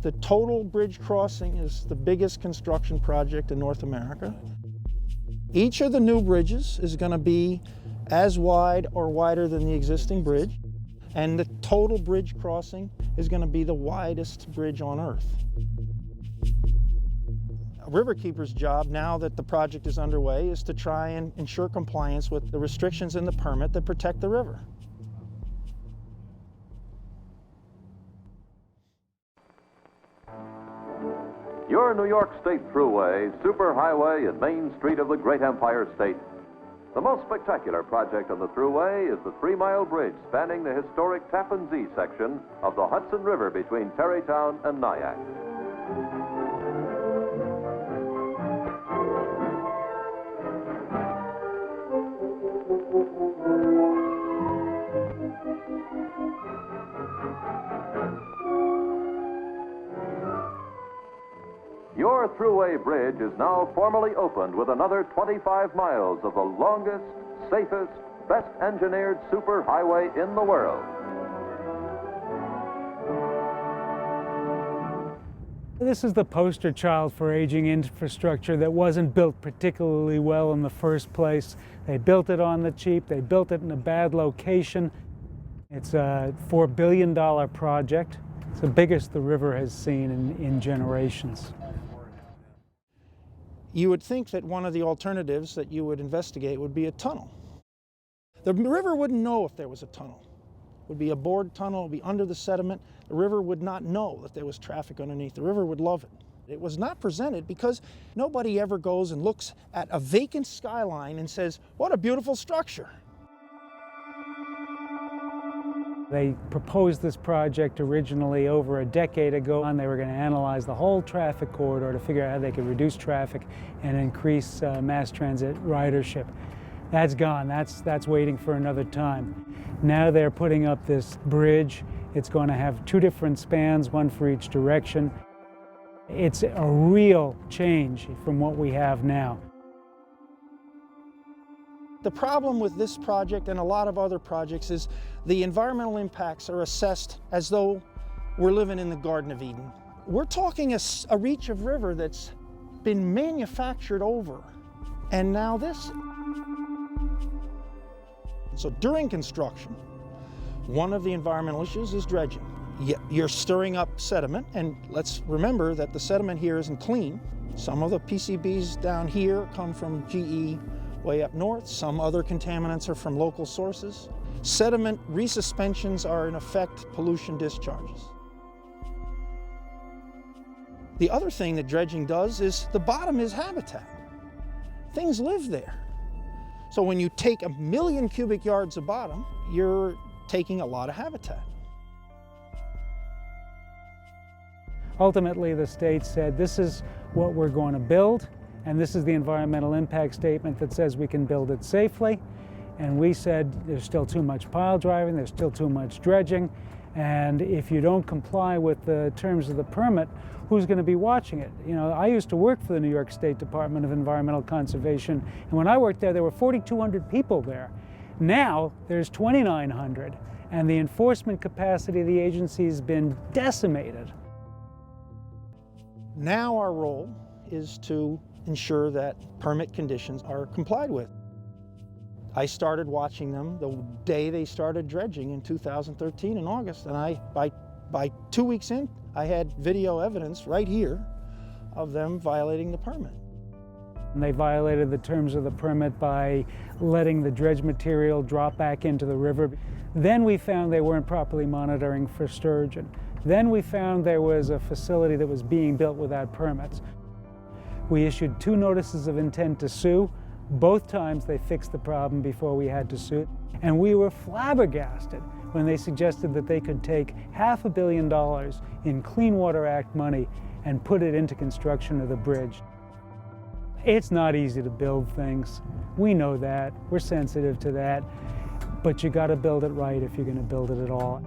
The total bridge crossing is the biggest construction project in North America. Each of the new bridges is going to be as wide or wider than the existing bridge, and the total bridge crossing is going to be the widest bridge on Earth. A riverkeeper's job, now that the project is underway, is to try and ensure compliance with the restrictions in the permit that protect the river. Your New York State Thruway, superhighway and main street of the great Empire State. The most spectacular project on the Thruway is the 3-mile bridge spanning the historic Tappan Zee section of the Hudson River between Tarrytown and Nyack. Your Thruway Bridge is now formally opened with another 25 miles of the longest, safest, best engineered superhighway in the world. This is the poster child for aging infrastructure that wasn't built particularly well in the first place. They built it on the cheap, they built it in a bad location. It's a $4 billion project. It's the biggest the river has seen in generations. You would think that one of the alternatives that you would investigate would be a tunnel. The river wouldn't know if there was a tunnel. It would be a bored tunnel, it would be under the sediment. The river would not know that there was traffic underneath. The river would love it. It was not presented because nobody ever goes and looks at a vacant skyline and says, what a beautiful structure. They proposed this project originally over a decade ago, and they were going to analyze the whole traffic corridor to figure out how they could reduce traffic and increase mass transit ridership. That's gone. That's waiting for another time. Now they're putting up this bridge. It's going to have 2 different spans, one for each direction. It's a real change from what we have now. The problem with this project and a lot of other projects is the environmental impacts are assessed as though we're living in the Garden of Eden. We're talking a reach of river that's been manufactured over, and now this. So during construction, one of the environmental issues is dredging. You're stirring up sediment, and let's remember that the sediment here isn't clean. Some of the PCBs down here come from GE way up north. Some other contaminants are from local sources. Sediment resuspensions are in effect pollution discharges. The other thing that dredging does is the bottom is habitat. Things live there. So when you take 1 million cubic yards of bottom, you're taking a lot of habitat. Ultimately, the state said, this is what we're going to build, and this is the environmental impact statement that says we can build it safely. And we said there's still too much pile driving, there's still too much dredging, and if you don't comply with the terms of the permit, who's going to be watching it? You know, I used to work for the New York State Department of Environmental Conservation, and when I worked there were 4,200 people there. Now there's 2,900, and the enforcement capacity of the agency has been decimated. Now our role is to ensure that permit conditions are complied with. I started watching them the day they started dredging in 2013 in August, and by 2 weeks in, I had video evidence right here of them violating the permit. And they violated the terms of the permit by letting the dredge material drop back into the river. Then we found they weren't properly monitoring for sturgeon. Then we found there was a facility that was being built without permits. We issued 2 notices of intent to sue. Both times they fixed the problem before we had to sue. And we were flabbergasted when they suggested that they could take $500 million in Clean Water Act money and put it into construction of the bridge. It's not easy to build things. We know that. We're sensitive to that. But you got to build it right if you're going to build it at all.